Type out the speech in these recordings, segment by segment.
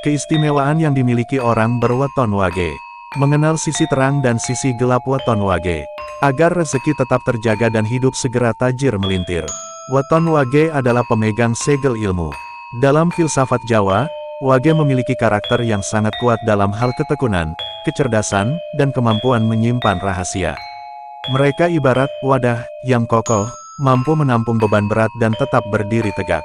Keistimewaan yang dimiliki orang berweton Wage. Mengenal sisi terang dan sisi gelap weton Wage. Agar rezeki tetap terjaga dan hidup segera tajir melintir. Weton Wage adalah pemegang segel ilmu. Dalam filsafat Jawa, Wage memiliki karakter yang sangat kuat dalam hal ketekunan, kecerdasan, dan kemampuan menyimpan rahasia. Mereka ibarat wadah yang kokoh, mampu menampung beban berat dan tetap berdiri tegak.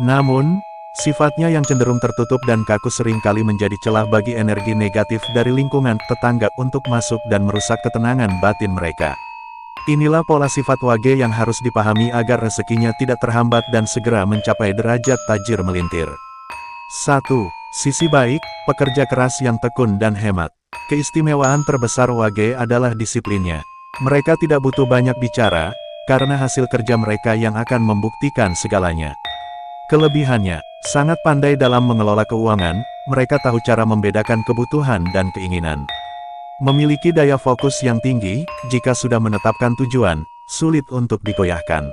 Namun, sifatnya yang cenderung tertutup dan kaku seringkali menjadi celah bagi energi negatif dari lingkungan tetangga untuk masuk dan merusak ketenangan batin mereka. Inilah pola sifat Wage yang harus dipahami agar rezekinya tidak terhambat dan segera mencapai derajat tajir melintir. 1. Sisi baik, pekerja keras yang tekun dan hemat. Keistimewaan terbesar Wage adalah disiplinnya. Mereka tidak butuh banyak bicara, karena hasil kerja mereka yang akan membuktikan segalanya. Kelebihannya, sangat pandai dalam mengelola keuangan, mereka tahu cara membedakan kebutuhan dan keinginan. Memiliki daya fokus yang tinggi, jika sudah menetapkan tujuan, sulit untuk digoyahkan.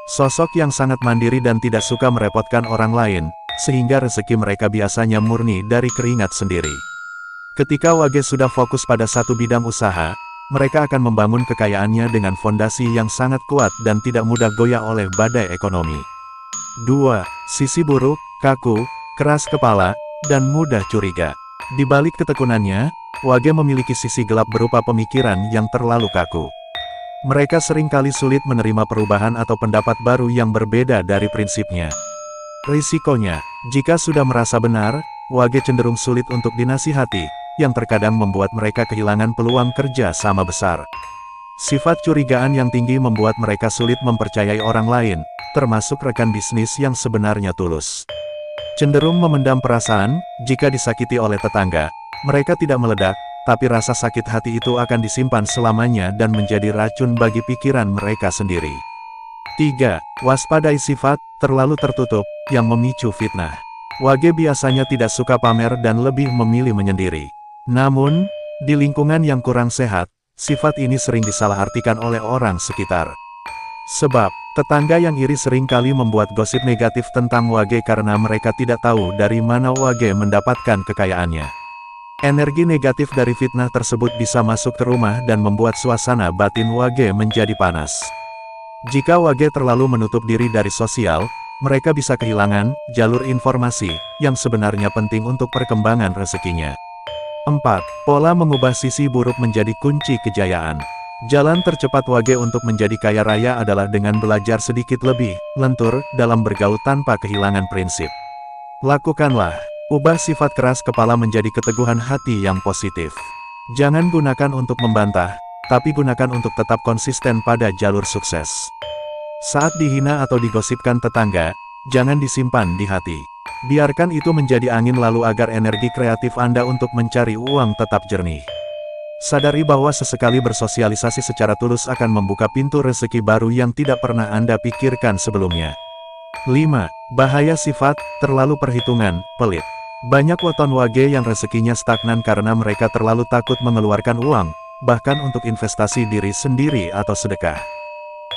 Sosok yang sangat mandiri dan tidak suka merepotkan orang lain, sehingga rezeki mereka biasanya murni dari keringat sendiri. Ketika Wage sudah fokus pada satu bidang usaha, mereka akan membangun kekayaannya dengan fondasi yang sangat kuat dan tidak mudah goyah oleh badai ekonomi. 2. Sisi buruk, kaku, keras kepala, dan mudah curiga. Di balik ketekunannya, Wage memiliki sisi gelap berupa pemikiran yang terlalu kaku. Mereka seringkali sulit menerima perubahan atau pendapat baru yang berbeda dari prinsipnya. Risikonya, jika sudah merasa benar, Wage cenderung sulit untuk dinasihati, yang terkadang membuat mereka kehilangan peluang kerja sama besar. Sifat curigaan yang tinggi membuat mereka sulit mempercayai orang lain, termasuk rekan bisnis yang sebenarnya tulus. Cenderung memendam perasaan, jika disakiti oleh tetangga, mereka tidak meledak, tapi rasa sakit hati itu akan disimpan selamanya dan menjadi racun bagi pikiran mereka sendiri. 3. Waspadai sifat, terlalu tertutup, yang memicu fitnah. Wage biasanya tidak suka pamer dan lebih memilih menyendiri. Namun, di lingkungan yang kurang sehat, sifat ini sering disalahartikan oleh orang sekitar. Sebab, tetangga yang iri seringkali membuat gosip negatif tentang Wage karena mereka tidak tahu dari mana Wage mendapatkan kekayaannya. Energi negatif dari fitnah tersebut bisa masuk ke rumah dan membuat suasana batin Wage menjadi panas. Jika Wage terlalu menutup diri dari sosial, mereka bisa kehilangan jalur informasi yang sebenarnya penting untuk perkembangan rezekinya. 4. Pola mengubah sisi buruk menjadi kunci kejayaan. Jalan tercepat Wage untuk menjadi kaya raya adalah dengan belajar sedikit lebih lentur dalam bergaul tanpa kehilangan prinsip. Lakukanlah, ubah sifat keras kepala menjadi keteguhan hati yang positif. Jangan gunakan untuk membantah, tapi gunakan untuk tetap konsisten pada jalur sukses. Saat dihina atau digosipkan tetangga, jangan disimpan di hati. Biarkan itu menjadi angin lalu agar energi kreatif Anda untuk mencari uang tetap jernih. Sadari bahwa sesekali bersosialisasi secara tulus akan membuka pintu rezeki baru yang tidak pernah Anda pikirkan sebelumnya. 5. Bahaya sifat, terlalu perhitungan, pelit. Banyak weton Wage yang rezekinya stagnan karena mereka terlalu takut mengeluarkan uang, bahkan untuk investasi diri sendiri atau sedekah.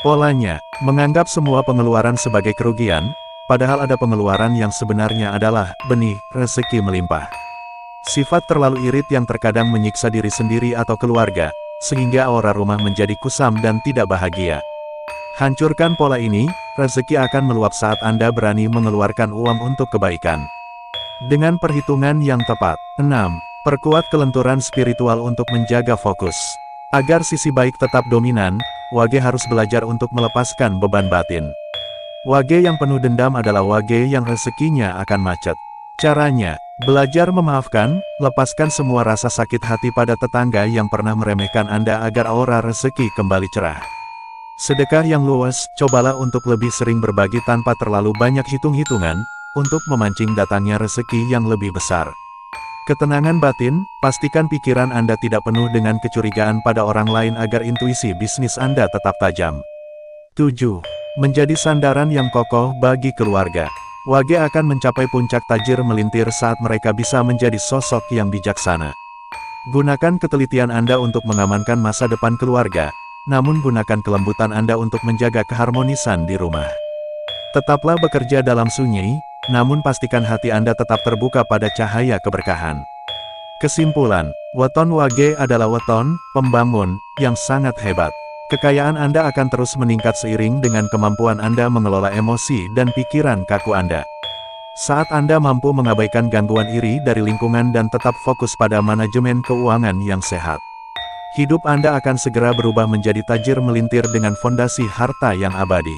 Polanya, menganggap semua pengeluaran sebagai kerugian, padahal ada pengeluaran yang sebenarnya adalah benih rezeki melimpah. Sifat terlalu irit yang terkadang menyiksa diri sendiri atau keluarga, sehingga aura rumah menjadi kusam dan tidak bahagia. Hancurkan pola ini, rezeki akan meluap saat Anda berani mengeluarkan uang untuk kebaikan. Dengan perhitungan yang tepat. 6. Perkuat kelenturan spiritual untuk menjaga fokus. Agar sisi baik tetap dominan, Wage harus belajar untuk melepaskan beban batin. Wage yang penuh dendam adalah Wage yang rezekinya akan macet. Caranya, belajar memaafkan, lepaskan semua rasa sakit hati pada tetangga yang pernah meremehkan Anda agar aura rezeki kembali cerah. Sedekah yang luas, cobalah untuk lebih sering berbagi tanpa terlalu banyak hitung-hitungan, untuk memancing datangnya rezeki yang lebih besar. Ketenangan batin, pastikan pikiran Anda tidak penuh dengan kecurigaan pada orang lain agar intuisi bisnis Anda tetap tajam. 7. Menjadi sandaran yang kokoh bagi keluarga. Wage akan mencapai puncak tajir melintir saat mereka bisa menjadi sosok yang bijaksana. Gunakan ketelitian Anda untuk mengamankan masa depan keluarga, namun gunakan kelembutan Anda untuk menjaga keharmonisan di rumah. Tetaplah bekerja dalam sunyi, namun pastikan hati Anda tetap terbuka pada cahaya keberkahan. Kesimpulan, weton Wage adalah weton pembangun yang sangat hebat. Kekayaan Anda akan terus meningkat seiring dengan kemampuan Anda mengelola emosi dan pikiran kaku Anda. Saat Anda mampu mengabaikan gangguan iri dari lingkungan dan tetap fokus pada manajemen keuangan yang sehat, hidup Anda akan segera berubah menjadi tajir melintir dengan fondasi harta yang abadi.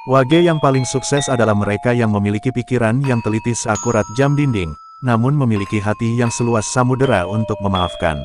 Wage yang paling sukses adalah mereka yang memiliki pikiran yang teliti seakurat jam dinding, namun memiliki hati yang seluas samudera untuk memaafkan.